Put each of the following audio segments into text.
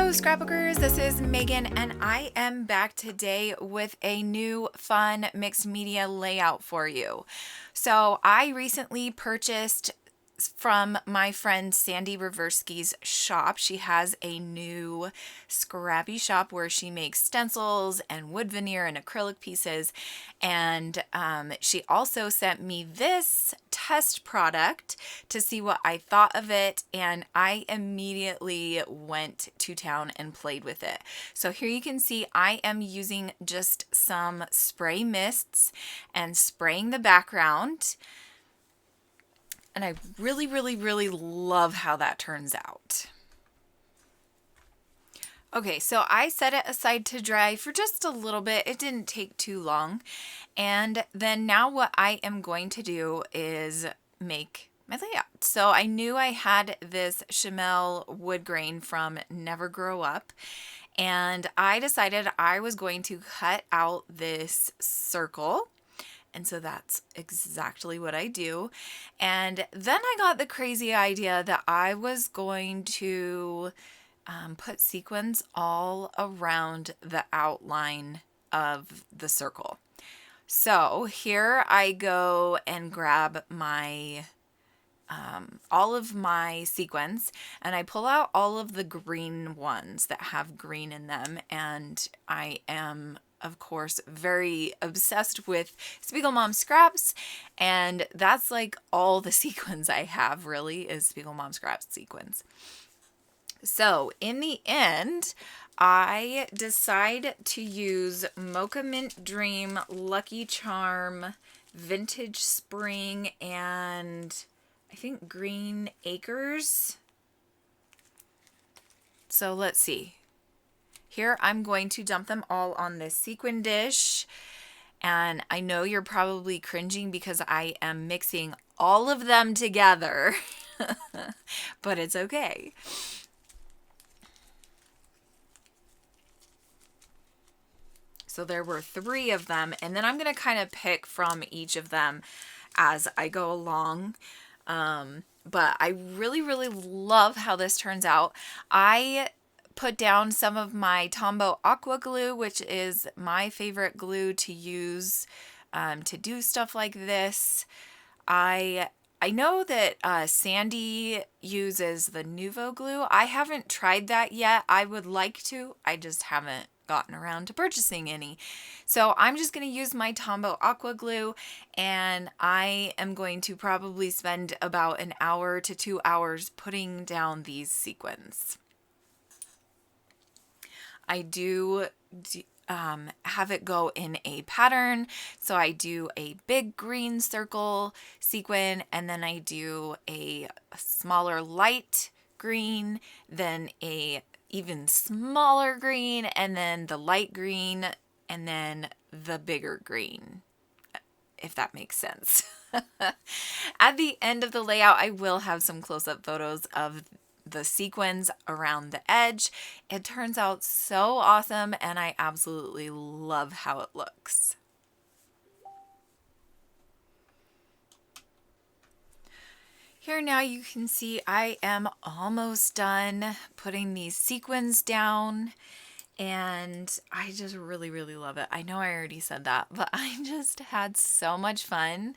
Hello scrapbookers, this is Megan and I am back today with a new fun mixed media layout for you. So I recently purchased from my friend Sandy Reversky's shop. She has a new scrappy shop where she makes stencils and wood veneer and acrylic pieces, and she also sent me this test product to see what I thought of it, and I immediately went to town and played with it. So here you can see I am using just some spray mists and spraying the background. And I really love how that turns out. Okay, so I set it aside to dry for just a little bit. It didn't take too long. And then now what I am going to do is make my layout. So I knew I had this Chamel wood grain from Never Grow Up. And I decided I was going to cut out this circle. And so that's exactly what I do. And then I got the crazy idea that I was going to put sequins all around the outline of the circle. So here I go and grab my all of my sequins, and I pull out all of the green ones that have green in them, and I am of course very obsessed with Spiegelmom scraps, and that's like all the sequins I have really is Spiegelmom scraps sequins. So in the end, I decide to use Mocha Mint Dream, Lucky Charm, Vintage Spring, and I think Green Acres. So let's see. Here I'm going to dump them all on this sequin dish. And I know you're probably cringing because I am mixing all of them together. But it's okay. So there were 3 of them, and then I'm going to kind of pick from each of them as I go along. But I really love how this turns out. I put down some of my Tombow aqua glue, which is my favorite glue to use to do stuff like this. I know that Sandy uses the Nouveau glue. I haven't tried that yet. I would like to. I just haven't gotten around to purchasing any. So I'm just going to use my Tombow aqua glue, and I am going to probably spend about an hour to 2 hours putting down these sequins. I do have it go in a pattern. So I do a big green circle sequin, and then I do a smaller light green, then a even smaller green, and then the light green, and then the bigger green, if that makes sense. At the end of the layout, I will have some close-up photos of the sequins around the edge. It turns out so awesome, and I absolutely love how it looks. Here now you can see I am almost done putting these sequins down, and I just really love it. I know I already said that, but I just had so much fun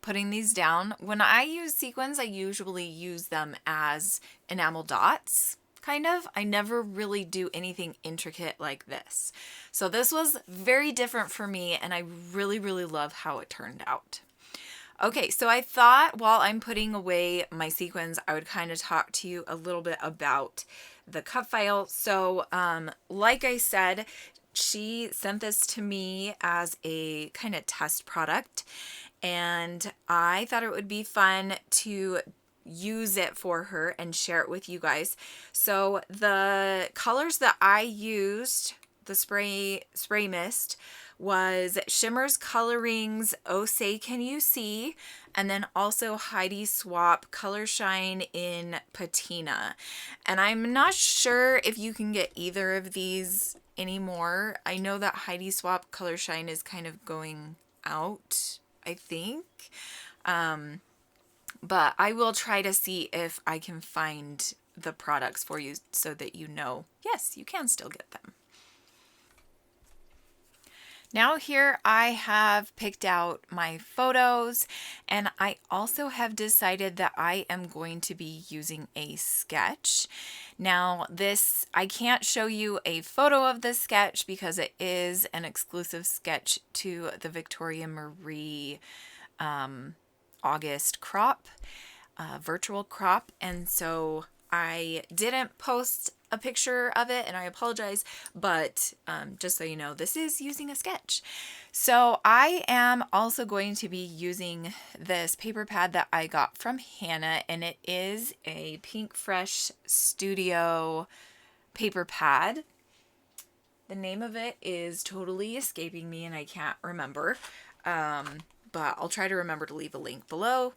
putting these down. When I use sequins, I usually use them as enamel dots, kind of. I never really do anything intricate like this. So this was very different for me, and I really love how it turned out. Okay, so I thought while I'm putting away my sequins, I would kind of talk to you a little bit about the cut file. So like I said, she sent this to me as a kind of test product, and I thought it would be fun to use it for her and share it with you guys. So the colors that I used, the spray mist, was Shimmer's Colorings Oh Say Can You See, and then also Heidi Swap Color Shine in Patina. And I'm not sure if you can get either of these anymore. I know that Heidi Swap Color Shine is kind of going out, I think. But I will try to see if I can find the products for you so that you know, yes, you can still get them. Now here I have picked out my photos, and I also have decided that I am going to be using a sketch. Now this, I can't show you a photo of this sketch because it is an exclusive sketch to the Victoria Marie August crop, virtual crop, and so I didn't post a picture of it, and I apologize, but just so you know, this is using a sketch. So I am also going to be using this paper pad that I got from Hannah, and it is a Pink Fresh Studio paper pad. The name of it is totally escaping me and I can't remember, but I'll try to remember to leave a link below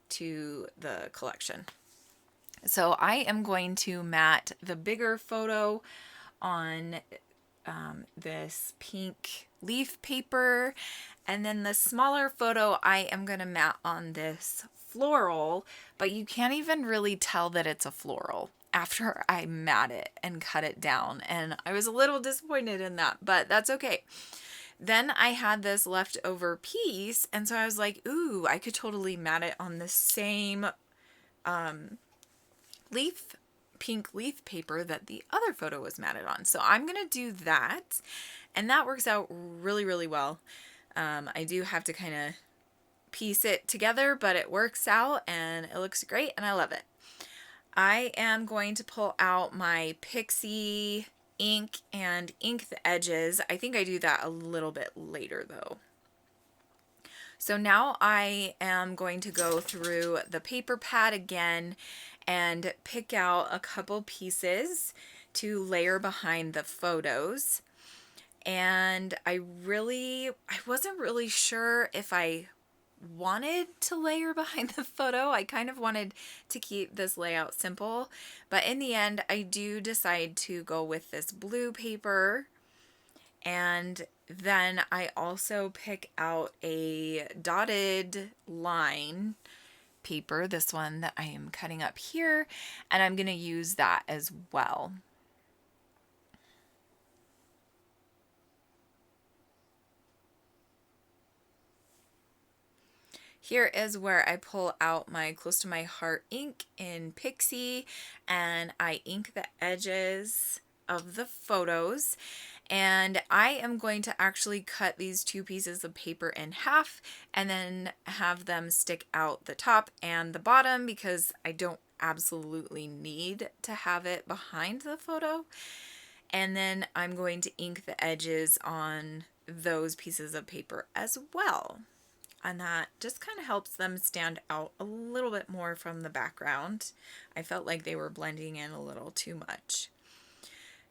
to the collection. So I am going to mat the bigger photo on this pink leaf paper, and then the smaller photo I am going to mat on this floral, but you can't even really tell that it's a floral after I mat it and cut it down, and I was a little disappointed in that, but that's okay. Then I had this leftover piece, and so I was like, ooh, I could totally mat it on the same pink leaf paper that the other photo was matted on. So I'm going to do that, and that works out really, really well. I do have to kind of piece it together, but it works out and it looks great and I love it. I am going to pull out my Pixie ink and ink the edges. I think I do that a little bit later though. So now I am going to go through the paper pad again and pick out a couple pieces to layer behind the photos. And I wasn't really sure if I wanted to layer behind the photo. I kind of wanted to keep this layout simple, but in the end I do decide to go with this blue paper. And then I also pick out a dotted line paper, this one that I am cutting up here, and I'm going to use that as well. Here is where I pull out my Close to My Heart ink in Pixie, and I ink the edges of the photos. And I am going to actually cut these two pieces of paper in half and then have them stick out the top and the bottom because I don't absolutely need to have it behind the photo. And then I'm going to ink the edges on those pieces of paper as well. And that just kind of helps them stand out a little bit more from the background. I felt like they were blending in a little too much.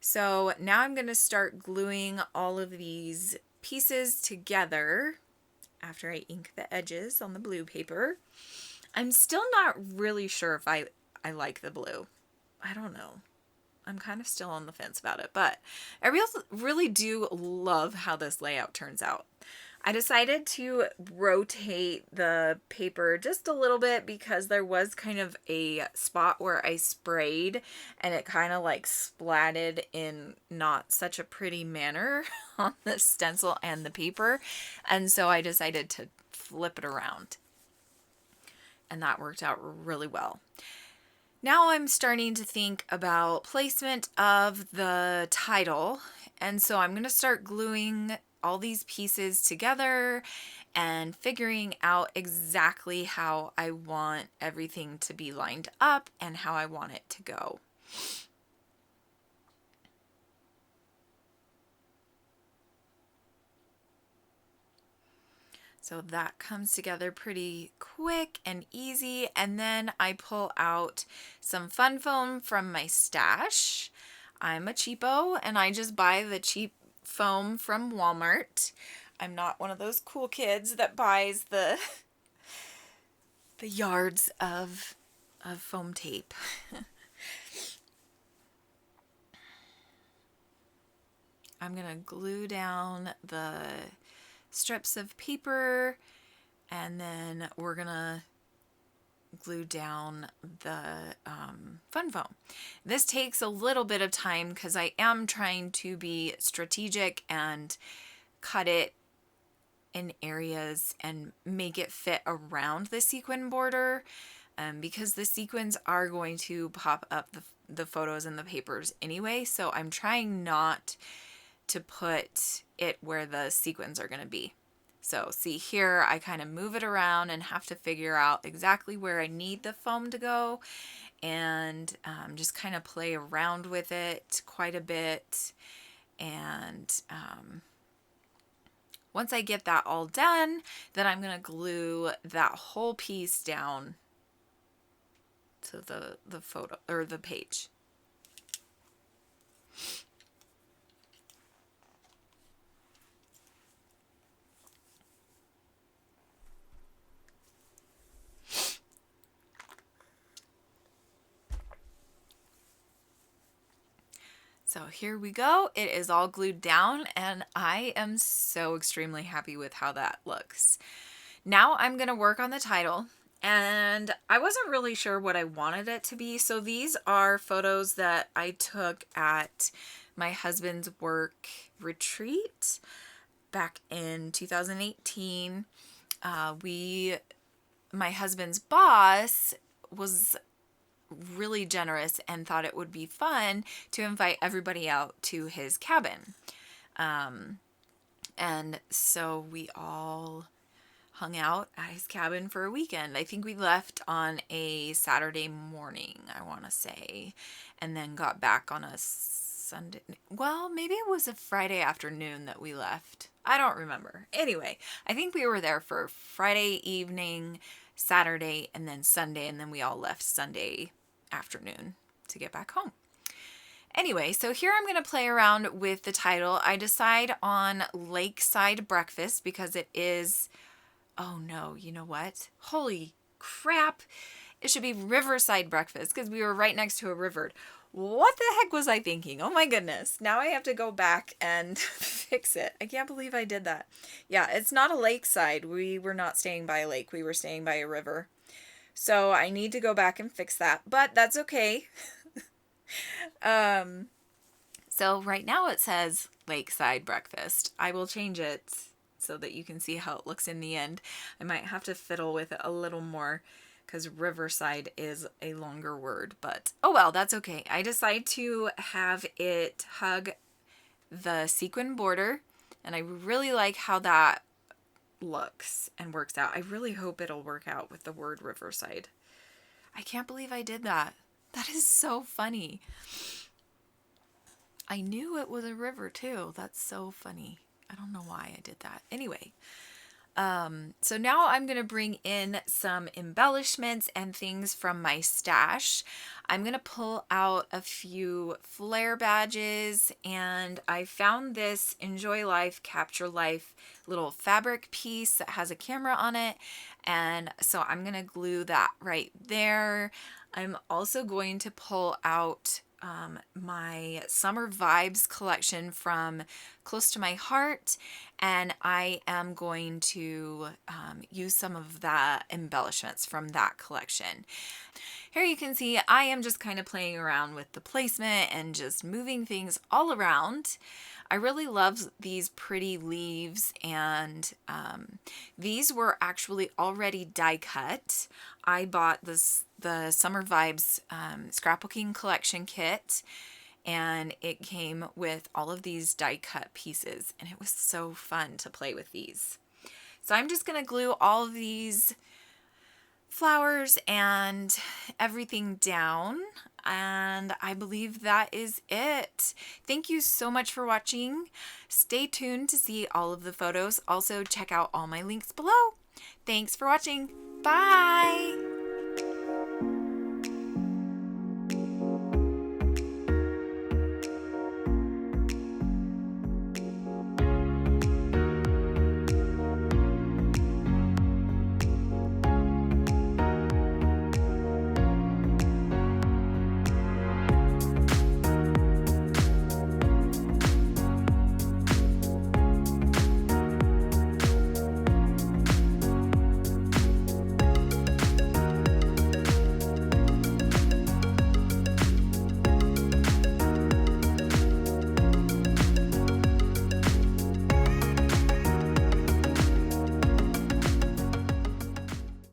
So now I'm going to start gluing all of these pieces together after I ink the edges on the blue paper. I'm still not really sure if I like the blue. I don't know. I'm kind of still on the fence about it, but I really do love how this layout turns out. I decided to rotate the paper just a little bit because there was kind of a spot where I sprayed and it kind of like splatted in not such a pretty manner on the stencil and the paper. And so I decided to flip it around. And that worked out really well. Now I'm starting to think about placement of the title. And so I'm going to start gluing all these pieces together and figuring out exactly how I want everything to be lined up and how I want it to go. So that comes together pretty quick and easy, and then I pull out some fun foam from my stash. I'm a cheapo and I just buy the cheap foam from Walmart. I'm not one of those cool kids that buys the yards of foam tape. I'm gonna glue down the strips of paper, and then we're gonna glue down the fun foam. This takes a little bit of time because I am trying to be strategic and cut it in areas and make it fit around the sequin border, because the sequins are going to pop up the photos and the papers anyway, so I'm trying not to put it where the sequins are going to be. So see here, I kind of move it around and have to figure out exactly where I need the foam to go, and just kind of play around with it quite a bit. And once I get that all done, then I'm going to glue that whole piece down to the photo or the page. So here we go. It is all glued down and I am so extremely happy with how that looks. Now I'm going to work on the title, and I wasn't really sure what I wanted it to be. So these are photos that I took at my husband's work retreat back in 2018. My husband's boss was really generous and thought it would be fun to invite everybody out to his cabin. And so we all hung out at his cabin for a weekend. I think we left on a Saturday morning, I want to say, and then got back on a Sunday. Well, maybe it was a Friday afternoon that we left. I don't remember. Anyway, I think we were there for Friday evening, Saturday, and then Sunday, and then we all left Sunday afternoon to get back home. Anyway, so here I'm going to play around with the title. I decide on Lakeside Breakfast because it is, oh no, you know what? Holy crap. It should be Riverside Breakfast because we were right next to a river. What the heck was I thinking? Oh my goodness. Now I have to go back and fix it. I can't believe I did that. Yeah, it's not a lakeside. We were not staying by a lake. We were staying by a river. So I need to go back and fix that, but that's okay. So right now it says Lakeside Breakfast. I will change it so that you can see how it looks in the end. I might have to fiddle with it a little more because Riverside is a longer word, but oh well, that's okay. I decide to have it hug the sequin border, and I really like how that looks and works out. I really hope it'll work out with the word Riverside. I can't believe I did that. That is so funny. I knew it was a river too. That's so funny. I don't know why I did that. Anyway, so now I'm going to bring in some embellishments and things from my stash. I'm going to pull out a few flare badges, and I found this Enjoy Life, Capture Life little fabric piece that has a camera on it, and so I'm going to glue that right there. I'm also going to pull out my Summer Vibes collection from Close to My Heart, and I am going to use some of the embellishments from that collection. Here you can see I am just kind of playing around with the placement and just moving things all around. I really love these pretty leaves, and these were actually already die cut. I bought the Summer Vibes scrapbooking collection kit, and it came with all of these die cut pieces, and it was so fun to play with these. So I'm just going to glue all of these flowers and everything down, and I believe that is it. Thank you so much for watching. Stay tuned to see all of the photos. Also check out all my links below. Thanks for watching. Bye!